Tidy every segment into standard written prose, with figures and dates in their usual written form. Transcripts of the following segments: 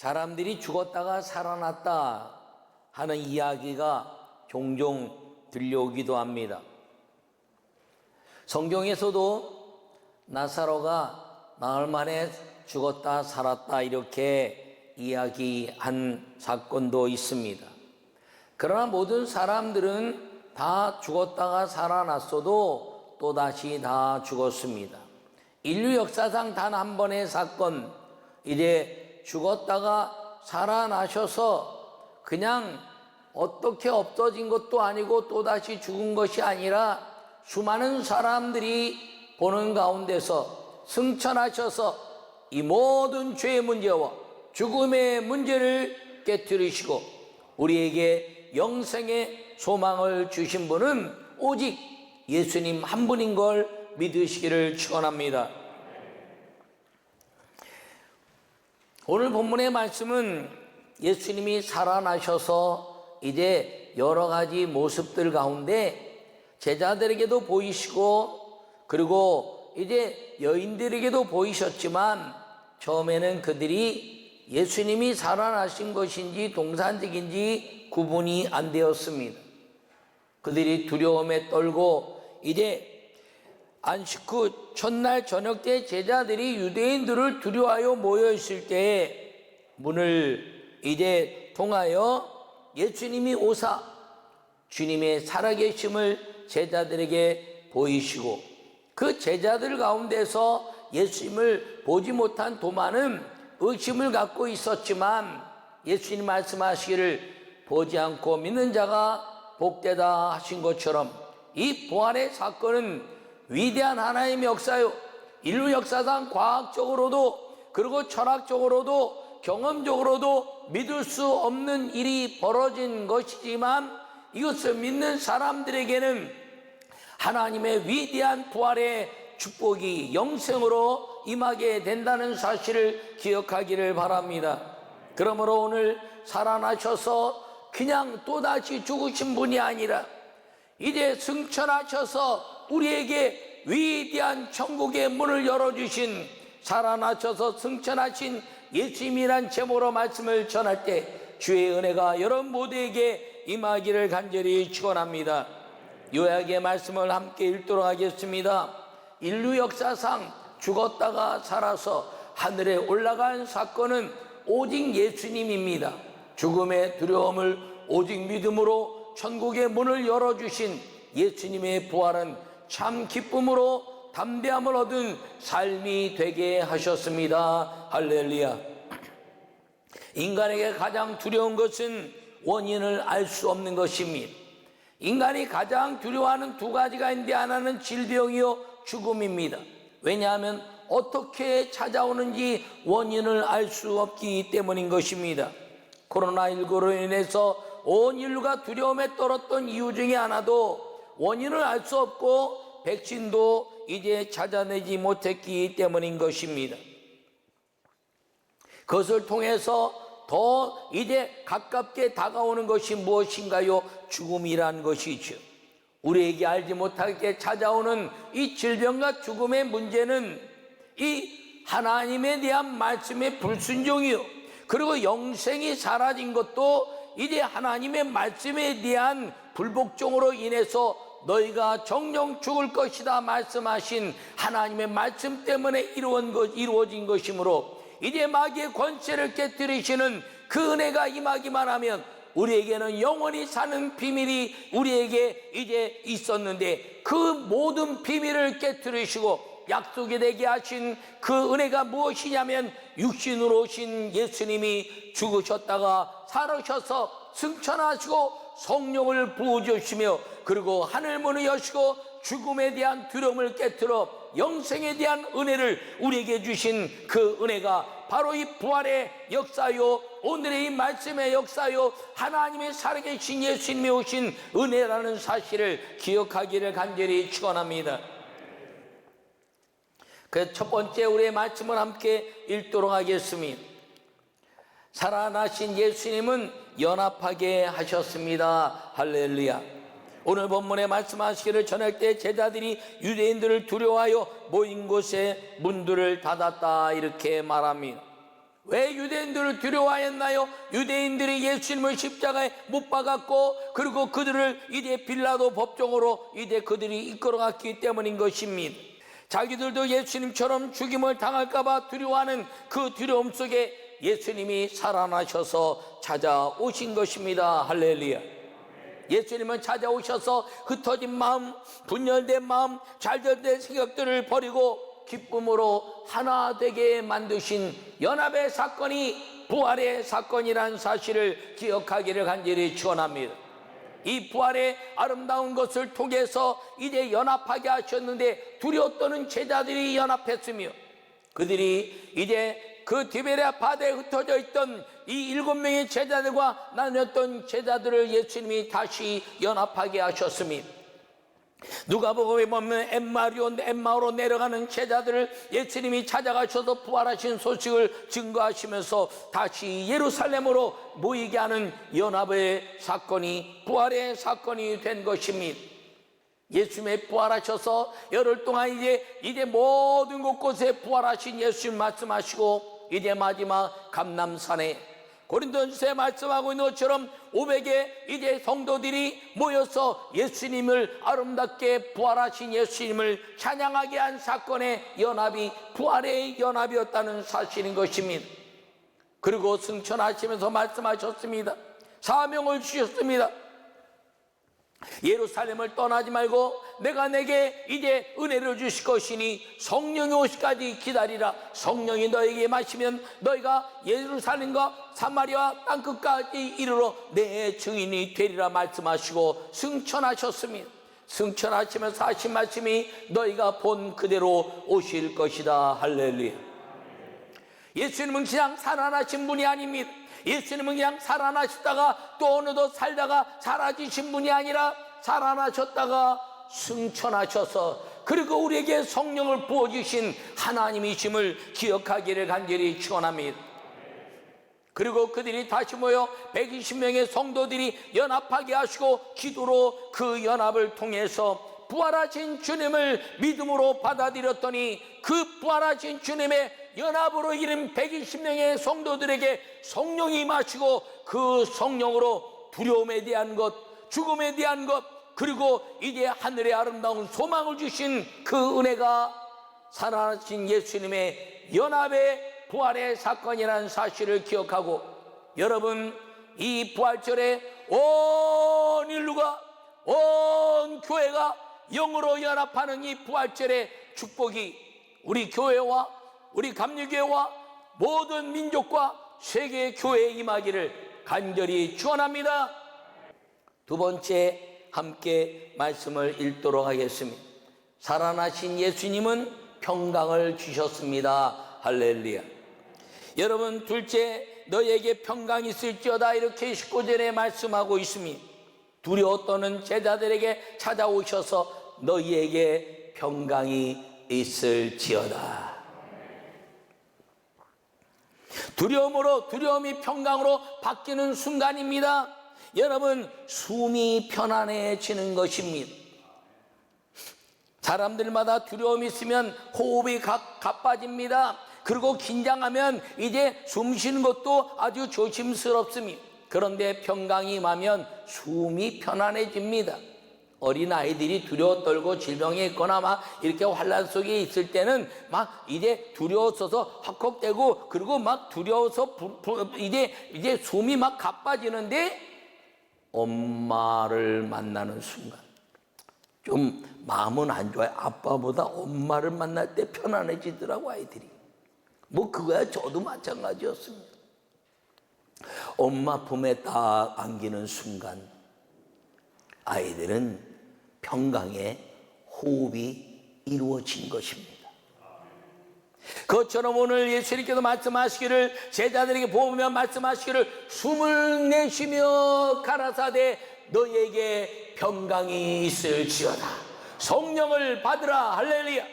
사람들이 죽었다가 살아났다 하는 이야기가 종종 들려오기도 합니다. 성경에서도 나사로가 나흘 만에 죽었다 살았다 이렇게 이야기한 사건도 있습니다. 그러나 모든 사람들은 다 죽었다가 살아났어도 또다시 다 죽었습니다. 인류 역사상 단 한 번의 사건, 이제 죽었다가 살아나셔서 그냥 어떻게 없어진 것도 아니고 또다시 죽은 것이 아니라 수많은 사람들이 보는 가운데서 승천하셔서 이 모든 죄의 문제와 죽음의 문제를 깨뜨리시고 우리에게 영생의 소망을 주신 분은 오직 예수님 한 분인 걸 믿으시기를 축원합니다. 오늘 본문의 말씀은 예수님이 살아나셔서 이제 여러 가지 모습들 가운데 제자들에게도 보이시고 그리고 이제 여인들에게도 보이셨지만 처음에는 그들이 예수님이 살아나신 것인지 동산직인지 구분이 안 되었습니다. 그들이 두려움에 떨고 이제 안식 후 첫날 저녁 때 제자들이 유대인들을 두려워하여 모여 있을 때에 문을 이제 통하여 예수님이 오사 주님의 살아계심을 제자들에게 보이시고 그 제자들 가운데서 예수님을 보지 못한 도마는 의심을 갖고 있었지만 예수님 말씀하시기를 보지 않고 믿는 자가 복되다 하신 것처럼 이 부활의 사건은 위대한 하나님의 역사요, 인류 역사상 과학적으로도 그리고 철학적으로도 경험적으로도 믿을 수 없는 일이 벌어진 것이지만 이것을 믿는 사람들에게는 하나님의 위대한 부활의 축복이 영생으로 임하게 된다는 사실을 기억하기를 바랍니다. 그러므로 오늘 살아나셔서 그냥 또다시 죽으신 분이 아니라 이제 승천하셔서 우리에게 위대한 천국의 문을 열어주신 살아나셔서 승천하신 예수님이란 제목으로 말씀을 전할 때 주의 은혜가 여러분 모두에게 임하기를 간절히 축원합니다. 요약의 말씀을 함께 읽도록 하겠습니다. 인류 역사상 죽었다가 살아서 하늘에 올라간 사건은 오직 예수님입니다. 죽음의 두려움을 오직 믿음으로 천국의 문을 열어주신 예수님의 부활은 참 기쁨으로 담대함을 얻은 삶이 되게 하셨습니다. 할렐루야. 인간에게 가장 두려운 것은 원인을 알 수 없는 것입니다. 인간이 가장 두려워하는 두 가지가 있는데 하나는 질병이요 죽음입니다. 왜냐하면 어떻게 찾아오는지 원인을 알 수 없기 때문인 것입니다. 코로나19로 인해서 온 인류가 두려움에 떨었던 이유 중에 하나도 원인을 알 수 없고 백신도 이제 찾아내지 못했기 때문인 것입니다. 그것을 통해서 더 이제 가깝게 다가오는 것이 무엇인가요? 죽음이란 것이죠. 우리에게 알지 못하게 찾아오는 이 질병과 죽음의 문제는 이 하나님에 대한 말씀의 불순종이요, 그리고 영생이 사라진 것도 이제 하나님의 말씀에 대한 불복종으로 인해서 너희가 정령 죽을 것이다 말씀하신 하나님의 말씀 때문에 이루어진 것이므로 이제 마귀의 권세를 깨뜨리시는 그 은혜가 임하기만 하면 우리에게는 영원히 사는 비밀이 우리에게 이제 있었는데 그 모든 비밀을 깨뜨리시고 약속이 되게 하신 그 은혜가 무엇이냐면 육신으로 오신 예수님이 죽으셨다가 살아셔서 승천하시고 성령을 부어주시며 그리고 하늘문을 여시고 죽음에 대한 두려움을 깨뜨려 영생에 대한 은혜를 우리에게 주신 그 은혜가 바로 이 부활의 역사요, 오늘의 이 말씀의 역사요, 하나님의 살아계신 예수님이 오신 은혜라는 사실을 기억하기를 간절히 축원합니다. 그 첫 번째 우리의 말씀을 함께 읽도록 하겠습니다. 살아나신 예수님은 연합하게 하셨습니다. 할렐루야. 오늘 본문에 말씀하시기를 전할 때 제자들이 유대인들을 두려워하여 모인 곳에 문들을 닫았다 이렇게 말합니다. 왜 유대인들을 두려워하였나요? 유대인들이 예수님을 십자가에 못 박았고, 그리고 그들을 이제 빌라도 법정으로 이제 그들이 이끌어갔기 때문인 것입니다. 자기들도 예수님처럼 죽임을 당할까봐 두려워하는 그 두려움 속에 예수님이 살아나셔서 찾아오신 것입니다. 할렐루야. 예수님은 찾아오셔서 흩어진 마음, 분열된 마음, 잘못된 생각들을 버리고 기쁨으로 하나 되게 만드신 연합의 사건이 부활의 사건이라는 사실을 기억하기를 간절히 축원합니다. 이 부활의 아름다운 것을 통해서 이제 연합하게 하셨는데, 두려워 떠는 제자들이 연합했으며, 그들이 이제 그 디베랴 바다에 흩어져 있던 이 7명의 제자들과 나눴던 제자들을 예수님이 다시 연합하게 하셨습니다. 누가복음에 보면 엠마오로 내려가는 제자들을 예수님이 찾아가셔서 부활하신 소식을 증거하시면서 다시 예루살렘으로 모이게 하는 연합의 사건이 부활의 사건이 된 것입니다. 예수님이 부활하셔서 열흘 동안 이제 모든 곳곳에 부활하신 예수님 말씀하시고, 이제 마지막 감람산에 고린도전서에 말씀하고 있는 것처럼 500의 이제 성도들이 모여서 예수님을, 아름답게 부활하신 예수님을 찬양하게 한 사건의 연합이 부활의 연합이었다는 사실인 것입니다. 그리고 승천하시면서 말씀하셨습니다. 사명을 주셨습니다. 예루살렘을 떠나지 말고 내가 내게 이제 은혜를 주실 것이니 성령이 오시기까지 기다리라. 성령이 너에게 마시면 너희가 예루살렘과 사마리아 땅끝까지 이르러 내 증인이 되리라 말씀하시고 승천하셨습니다. 승천하시면서 하신 말씀이 너희가 본 그대로 오실 것이다. 할렐루야. 예수님은 그냥 살아나신 분이 아닙니다. 예수님은 그냥 살아나셨다가 또 어느덧 살다가 사라지신 분이 아니라 살아나셨다가 승천하셔서, 그리고 우리에게 성령을 부어주신 하나님이심을 기억하기를 간절히 축원합니다. 그리고 그들이 다시 모여 120명의 성도들이 연합하게 하시고, 기도로 그 연합을 통해서 부활하신 주님을 믿음으로 받아들였더니, 그 부활하신 주님의 연합으로 이른 120명의 성도들에게 성령이 임하시고, 그 성령으로 두려움에 대한 것, 죽음에 대한 것, 그리고 이제 하늘의 아름다운 소망을 주신 그 은혜가 살아나신 예수님의 연합의 부활의 사건이라는 사실을 기억하고, 여러분, 이 부활절에 온 인류가, 온 교회가 영으로 연합하는 이 부활절의 축복이 우리 교회와 우리 감리교회와 모든 민족과 세계 교회에 임하기를 간절히 축원합니다. 두 번째, 함께 말씀을 읽도록 하겠습니다. 살아나신 예수님은 평강을 주셨습니다. 할렐루야. 여러분, 둘째, 너에게 평강이 있을지어다, 이렇게 19절에 말씀하고 있습니다. 두려워 떠는 제자들에게 찾아오셔서 너희에게 평강이 있을지어다. 두려움이 평강으로 바뀌는 순간입니다. 여러분, 숨이 편안해지는 것입니다. 사람들마다 두려움이 있으면 호흡이 가빠집니다. 그리고 긴장하면 이제 숨 쉬는 것도 아주 조심스럽습니다. 그런데 평강이 임하면 숨이 편안해집니다. 어린아이들이 두려워 떨고 질병에 있거나 막 이렇게 환란 속에 있을 때는 막 이제 두려워서 헉헉대고, 그리고 막 두려워서 이제 숨이 막 가빠지는데, 엄마를 만나는 순간 좀 마음은 안 좋아요. 아빠보다 엄마를 만날 때 편안해지더라고, 아이들이. 뭐 그거야 저도 마찬가지였습니다. 엄마 품에 딱 안기는 순간 아이들은 평강의 호흡이 이루어진 것입니다. 그것처럼 오늘 예수님께서 말씀하시기를, 제자들에게 보면 말씀하시기를, 숨을 내쉬며 가라사대 너희에게 평강이 있을지어다. 성령을 받으라. 할렐루야.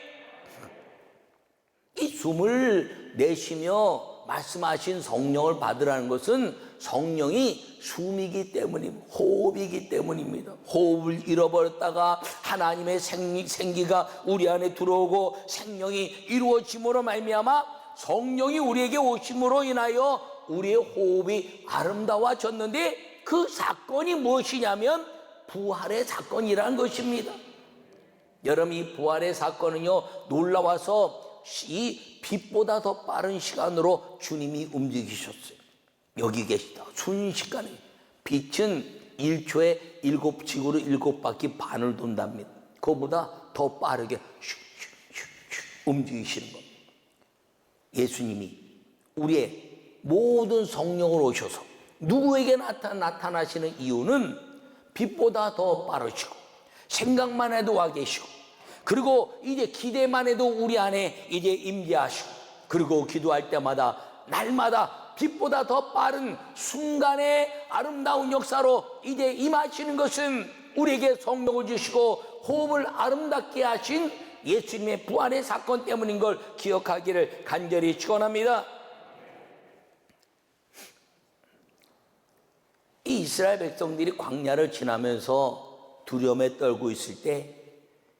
이 숨을 내쉬며 말씀하신 성령을 받으라는 것은 성령이 숨이기 때문입니다. 호흡이기 때문입니다. 호흡을 잃어버렸다가 하나님의 생기가 우리 안에 들어오고 생명이 이루어짐으로 말미암아 성령이 우리에게 오심으로 인하여 우리의 호흡이 아름다워졌는데, 그 사건이 무엇이냐면 부활의 사건이라는 것입니다. 여러분, 이 부활의 사건은요, 놀라워서 이 빛보다 더 빠른 시간으로 주님이 움직이셨어요. 여기 계시다. 순식간에 빛은 1초에 7지구로 7바퀴 반을 돈답니다. 그거보다 더 빠르게 슉슉슉슉 움직이시는 겁니다. 예수님이 우리의 모든 성령을 오셔서 누구에게 나타나시는 이유는 빛보다 더 빠르시고, 생각만 해도 와 계시고, 그리고 이제 기대만 해도 우리 안에 이제 임재하시고, 그리고 기도할 때마다 날마다 빛보다 더 빠른 순간의 아름다운 역사로 이제 임하시는 것은 우리에게 성령을 주시고 호흡을 아름답게 하신 예수님의 부활의 사건 때문인 걸 기억하기를 간절히 축원합니다. 이 이스라엘 백성들이 광야를 지나면서 두려움에 떨고 있을 때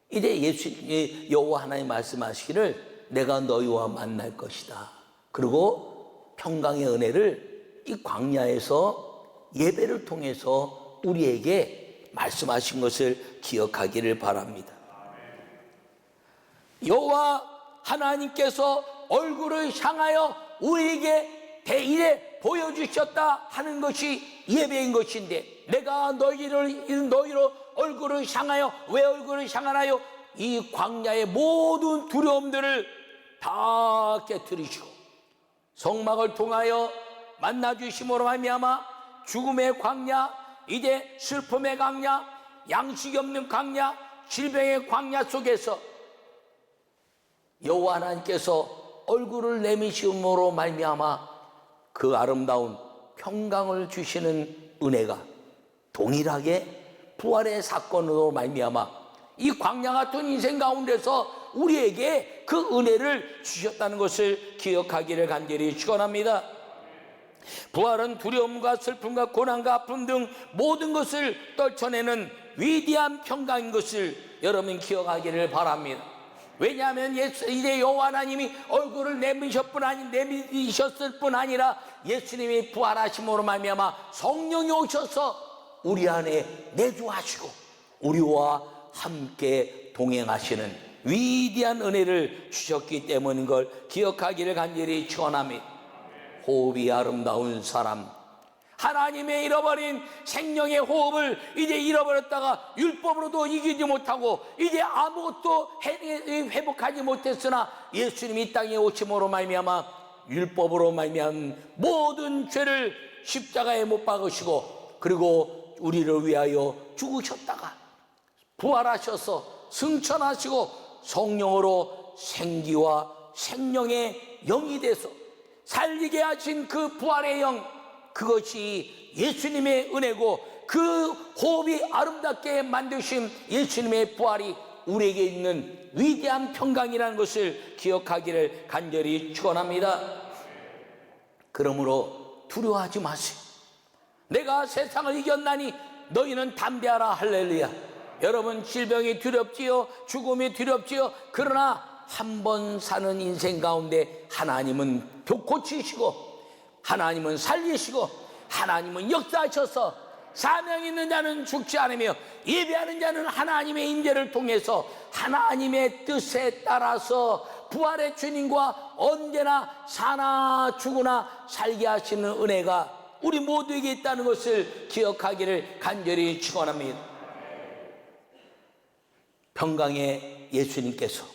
이제 여호와 하나님 말씀하시기를 내가 너희와 만날 것이다. 그리고 평강의 은혜를 이 광야에서 예배를 통해서 우리에게 말씀하신 것을 기억하기를 바랍니다. 여호와 하나님께서 얼굴을 향하여 우리에게 대일에 보여주셨다 하는 것이 예배인 것인데, 내가 너희로 얼굴을 향하여, 왜 얼굴을 향하나요? 이 광야의 모든 두려움들을 다 깨뜨리시고 성막을 통하여 만나주심으로 말미암아 죽음의 광야, 이제 슬픔의 광야, 양식이 없는 광야, 질병의 광야 속에서 여호와 하나님께서 얼굴을 내미심으로 말미암아 그 아름다운 평강을 주시는 은혜가 동일하게 부활의 사건으로 말미암아 이 광야 같은 인생 가운데서 우리에게 그 은혜를 주셨다는 것을 기억하기를 간절히 축원합니다. 부활은 두려움과 슬픔과 고난과 아픔 등 모든 것을 떨쳐내는 위대한 평강인 것을 여러분 기억하기를 바랍니다. 왜냐하면 이제 여호와 하나님이 얼굴을 내미셨을 뿐 아니라 예수님이 부활하심으로 말미암아 성령이 오셔서 우리 안에 내주하시고 우리와 함께 동행하시는 위대한 은혜를 주셨기 때문인 걸 기억하기를 간절히 축원합니다. 호흡이 아름다운 사람, 하나님의 잃어버린 생명의 호흡을 이제 잃어버렸다가 율법으로도 이기지 못하고 이제 아무것도 회복하지 못했으나 예수님이 이 땅에 오심으로 말미암아 율법으로 말미암은 모든 죄를 십자가에 못 박으시고 그리고 우리를 위하여 죽으셨다가 부활하셔서 승천하시고 성령으로 생기와 생명의 영이 돼서 살리게 하신 그 부활의 영, 그것이 예수님의 은혜고 그 호흡이 아름답게 만드신 예수님의 부활이 우리에게 있는 위대한 평강이라는 것을 기억하기를 간절히 축원합니다. 그러므로 두려워하지 마세요. 내가 세상을 이겼나니 너희는 담대하라. 할렐루야. 여러분, 질병이 두렵지요, 죽음이 두렵지요. 그러나 한 번 사는 인생 가운데 하나님은 고치시고 하나님은 살리시고 하나님은 역사하셔서 사명 있는 자는 죽지 않으며 예배하는 자는 하나님의 임재를 통해서 하나님의 뜻에 따라서 부활의 주님과 언제나 사나 죽으나 살게 하시는 은혜가 우리 모두에게 있다는 것을 기억하기를 간절히 축원합니다. 평강의 예수님께서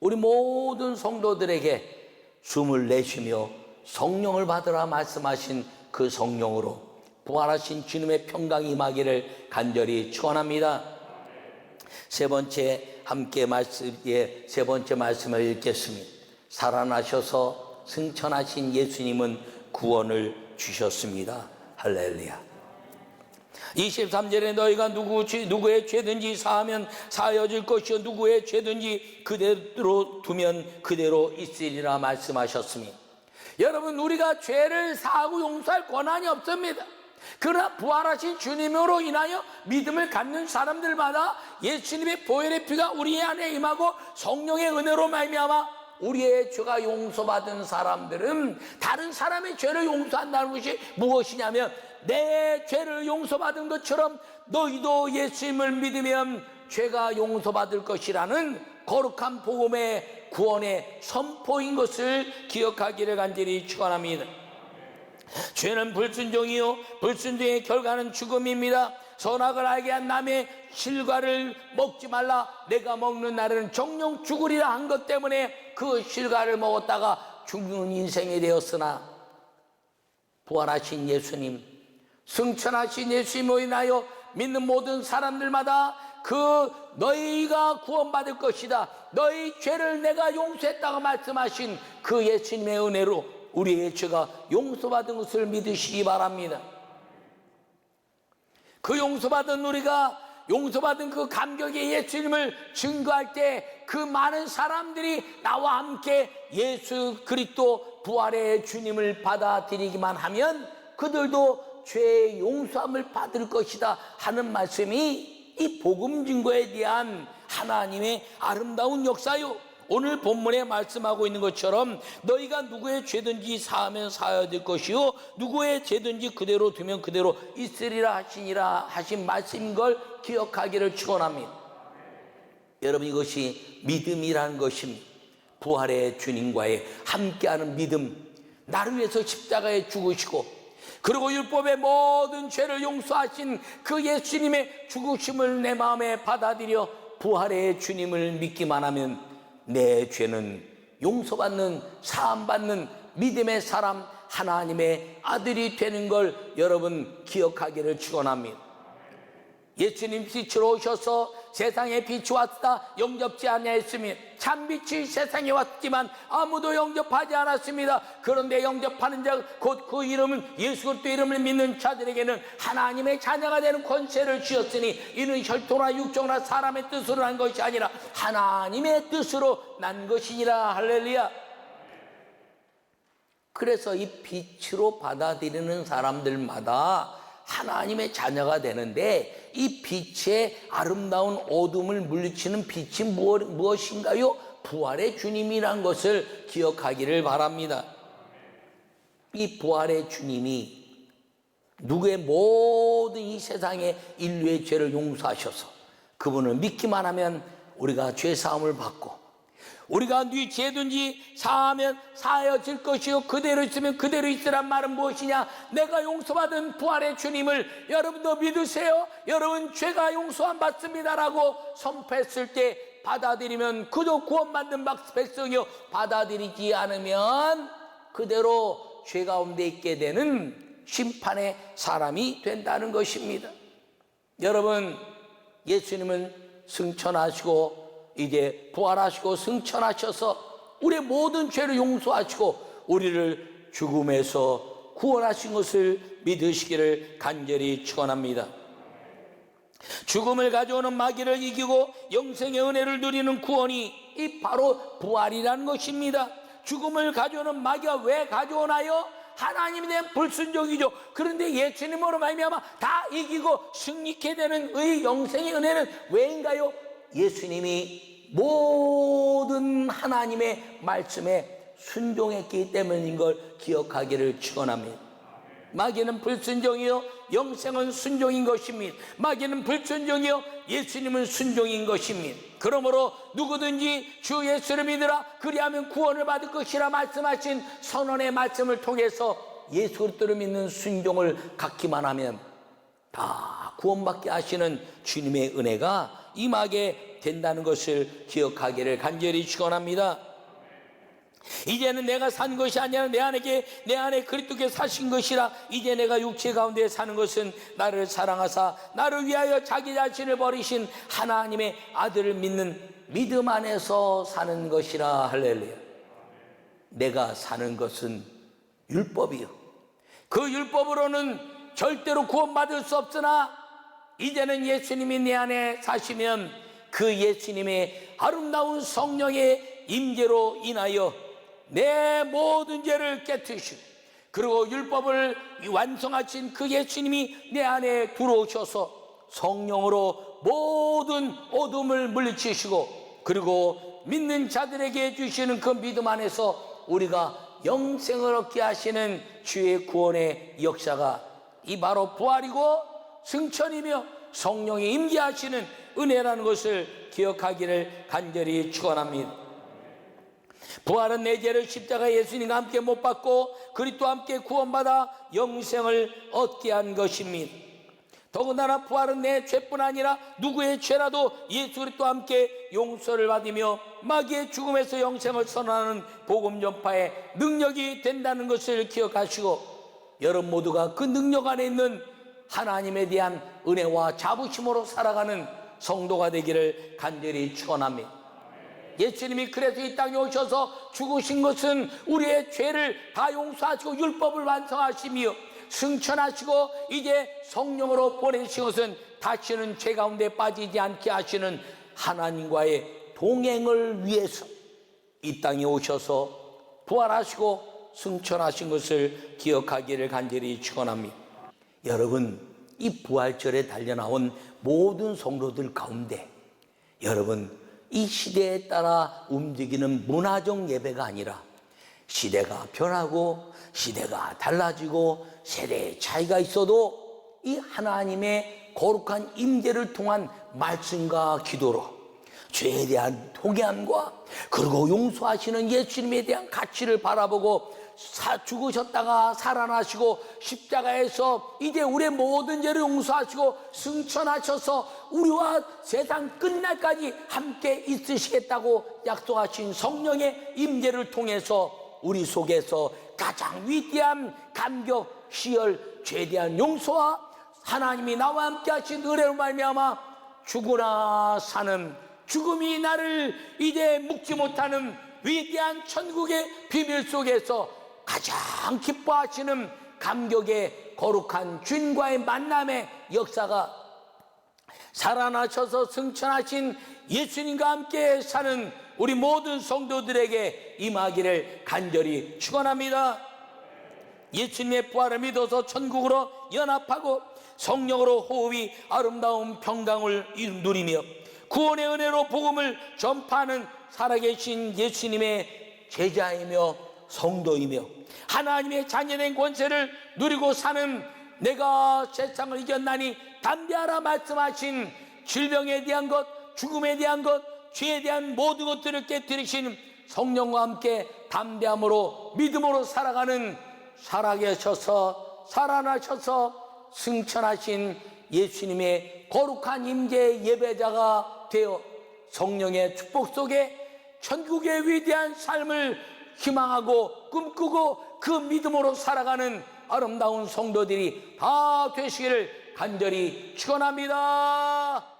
우리 모든 성도들에게 숨을 내쉬며 성령을 받으라 말씀하신 그 성령으로 부활하신 주님의 평강이 임하기를 간절히 축원합니다. 세 번째 말씀을 읽겠습니다. 살아나셔서 승천하신 예수님은 구원을 주셨습니다. 할렐루야. 23절에 너희가 누구의 죄든지 사하면 사하여질 것이요 누구의 죄든지 그대로 두면 그대로 있으리라 말씀하셨습니다. 여러분, 우리가 죄를 사하고 용서할 권한이 없습니다. 그러나 부활하신 주님으로 인하여 믿음을 갖는 사람들마다 예수님의 보혈의 피가 우리 안에 임하고 성령의 은혜로 말미암아 우리의 죄가 용서받은 사람들은 다른 사람의 죄를 용서한다는 것이 무엇이냐면, 내 죄를 용서받은 것처럼 너희도 예수님을 믿으면 죄가 용서받을 것이라는 거룩한 복음의 구원의 선포인 것을 기억하기를 간절히 축원합니다. 죄는 불순종이요, 불순종의 결과는 죽음입니다. 선악을 알게 한 남의 실과를 먹지 말라, 내가 먹는 날에는 정령 죽으리라 한 것 때문에 그 실과를 먹었다가 죽는 인생이 되었으나, 부활하신 예수님, 승천하신 예수님으로 인하여 믿는 모든 사람들마다 너희가 구원받을 것이다, 너희 죄를 내가 용서했다고 말씀하신 그 예수님의 은혜로 우리의 죄가 용서받은 것을 믿으시기 바랍니다. 그 용서받은 우리가 용서받은 그 감격의 예수님을 증거할 때 그 많은 사람들이 나와 함께 예수 그리스도 부활의 주님을 받아들이기만 하면 그들도 죄의 용서함을 받을 것이다 하는 말씀이 이 복음 증거에 대한 하나님의 아름다운 역사요. 오늘 본문에 말씀하고 있는 것처럼 너희가 누구의 죄든지 사하면 사해야 될 것이요, 누구의 죄든지 그대로 두면 그대로 있으리라 하시니라 하신 말씀인 걸 기억하기를 축원합니다. 여러분, 이것이 믿음이라는 것입니다. 부활의 주님과의 함께하는 믿음, 나를 위해서 십자가에 죽으시고 그리고 율법의 모든 죄를 용서하신 그 예수님의 죽으심을 내 마음에 받아들여 부활의 주님을 믿기만 하면 내 죄는 용서받는, 사함받는 믿음의 사람, 하나님의 아들이 되는 걸 여러분 기억하기를 축원합니다. 예수님 빛으로 오셔서 세상에 빛이 왔다 영접지 아니하였으며 참빛이 세상에 왔지만 아무도 영접하지 않았습니다. 그런데 영접하는 자 곧 그 이름은 예수 그리스도 이름을 믿는 자들에게는 하나님의 자녀가 되는 권세를 주셨으니 이는 혈통이나 육정이나 사람의 뜻으로 난 것이 아니라 하나님의 뜻으로 난 것이니라. 할렐루야. 그래서 이 빛으로 받아들이는 사람들마다 하나님의 자녀가 되는데, 이 빛의 아름다운 어둠을 물리치는 빛이 무엇인가요? 부활의 주님이란 것을 기억하기를 바랍니다. 이 부활의 주님이 누구의 모든 이 세상의 인류의 죄를 용서하셔서 그분을 믿기만 하면 우리가 죄사함을 받고, 우리가 네 죄든지 사하면 사하여질 것이요 그대로 있으면 그대로 있으란 말은 무엇이냐? 내가 용서받은 부활의 주님을 여러분도 믿으세요. 여러분 죄가 용서함 받습니다라고 선포했을 때 받아들이면 그저 구원받는 백성이요, 받아들이지 않으면 그대로 죄 가운데 있게 되는 심판의 사람이 된다는 것입니다. 여러분, 예수님은 승천하시고 이제 부활하시고 승천하셔서 우리의 모든 죄를 용서하시고 우리를 죽음에서 구원하신 것을 믿으시기를 간절히 축원합니다. 죽음을 가져오는 마귀를 이기고 영생의 은혜를 누리는 구원이 이 바로 부활이라는 것입니다. 죽음을 가져오는 마귀가 왜 가져오나요? 하나님에 대한 불순종이죠. 그런데 예수님으로 말미암아 다 이기고 승리케 되는 의 영생의 은혜는 왜인가요? 예수님이 모든 하나님의 말씀에 순종했기 때문인 걸 기억하기를 축원합니다. 마귀는 불순종이요, 영생은 순종인 것입니다. 마귀는 불순종이요, 예수님은 순종인 것입니다. 그러므로 누구든지 주 예수를 믿으라 그리하면 구원을 받을 것이라 말씀하신 선언의 말씀을 통해서 예수 그리스도를 믿는 순종을 갖기만 하면 다 구원받게 하시는 주님의 은혜가 임하게 된다는 것을 기억하기를 간절히 축원합니다. 이제는 내가 산 것이 아니라 내 안에 그리스도께서 사신 것이라. 이제 내가 육체 가운데 사는 것은 나를 사랑하사 나를 위하여 자기 자신을 버리신 하나님의 아들을 믿는 믿음 안에서 사는 것이라. 할렐루야. 내가 사는 것은 율법이요, 그 율법으로는 절대로 구원받을 수 없으나 이제는 예수님이 내 안에 사시면 그 예수님의 아름다운 성령의 임재로 인하여 내 모든 죄를 깨트리시고 그리고 율법을 완성하신 그 예수님이 내 안에 들어오셔서 성령으로 모든 어둠을 물리치시고 그리고 믿는 자들에게 주시는 그 믿음 안에서 우리가 영생을 얻게 하시는 주의 구원의 역사가 이 바로 부활이고 승천이며 성령이 임재하시는 은혜라는 것을 기억하기를 간절히 축원합니다. 부활은 내 죄를 십자가 예수님과 함께 못 받고 그리스도와 함께 구원받아 영생을 얻게 한 것입니다. 더군다나 부활은 내 죄뿐 아니라 누구의 죄라도 예수 그리스도와 함께 용서를 받으며 마귀의 죽음에서 영생을 선언하는 복음 전파의 능력이 된다는 것을 기억하시고 여러분 모두가 그 능력 안에 있는 하나님에 대한 은혜와 자부심으로 살아가는 성도가 되기를 간절히 축원합니다. 예수님이 그래서 이 땅에 오셔서 죽으신 것은 우리의 죄를 다 용서하시고 율법을 완성하시며 승천하시고 이제 성령으로 보내신 것은 다시는 죄 가운데 빠지지 않게 하시는 하나님과의 동행을 위해서 이 땅에 오셔서 부활하시고 승천하신 것을 기억하기를 간절히 축원합니다. 여러분, 이 부활절에 달려나온 모든 성도들 가운데 여러분, 이 시대에 따라 움직이는 문화적 예배가 아니라 시대가 변하고 시대가 달라지고 세대의 차이가 있어도 이 하나님의 거룩한 임재를 통한 말씀과 기도로 죄에 대한 통회함과 그리고 용서하시는 예수님에 대한 가치를 바라보고 죽으셨다가 살아나시고 십자가에서 이제 우리의 모든 죄를 용서하시고 승천하셔서 우리와 세상 끝날까지 함께 있으시겠다고 약속하신 성령의 임재를 통해서 우리 속에서 가장 위대한 감격, 시열, 죄에 대한 용서와 하나님이 나와 함께 하신 은혜로 말미암아 죽으나 사는 죽음이 나를 이제 묶지 못하는 위대한 천국의 비밀 속에서 가장 기뻐하시는 감격의 거룩한 주님과의 만남의 역사가 살아나셔서 승천하신 예수님과 함께 사는 우리 모든 성도들에게 임하기를 간절히 축원합니다. 예수님의 부활을 믿어서 천국으로 연합하고 성령으로 호흡이 아름다운 평강을 누리며 구원의 은혜로 복음을 전파하는 살아계신 예수님의 제자이며 성도이며 하나님의 자녀된 권세를 누리고 사는 내가 세상을 이겼나니 담대하라 말씀하신 질병에 대한 것, 죽음에 대한 것, 죄에 대한 모든 것들을 깨뜨리신 성령과 함께 담대함으로 믿음으로 살아가는 살아계셔서 살아나셔서 승천하신 예수님의 거룩한 임재의 예배자가 되어 성령의 축복 속에 천국의 위대한 삶을 희망하고 꿈꾸고 그 믿음으로 살아가는 아름다운 성도들이 다 되시기를 간절히 축원합니다.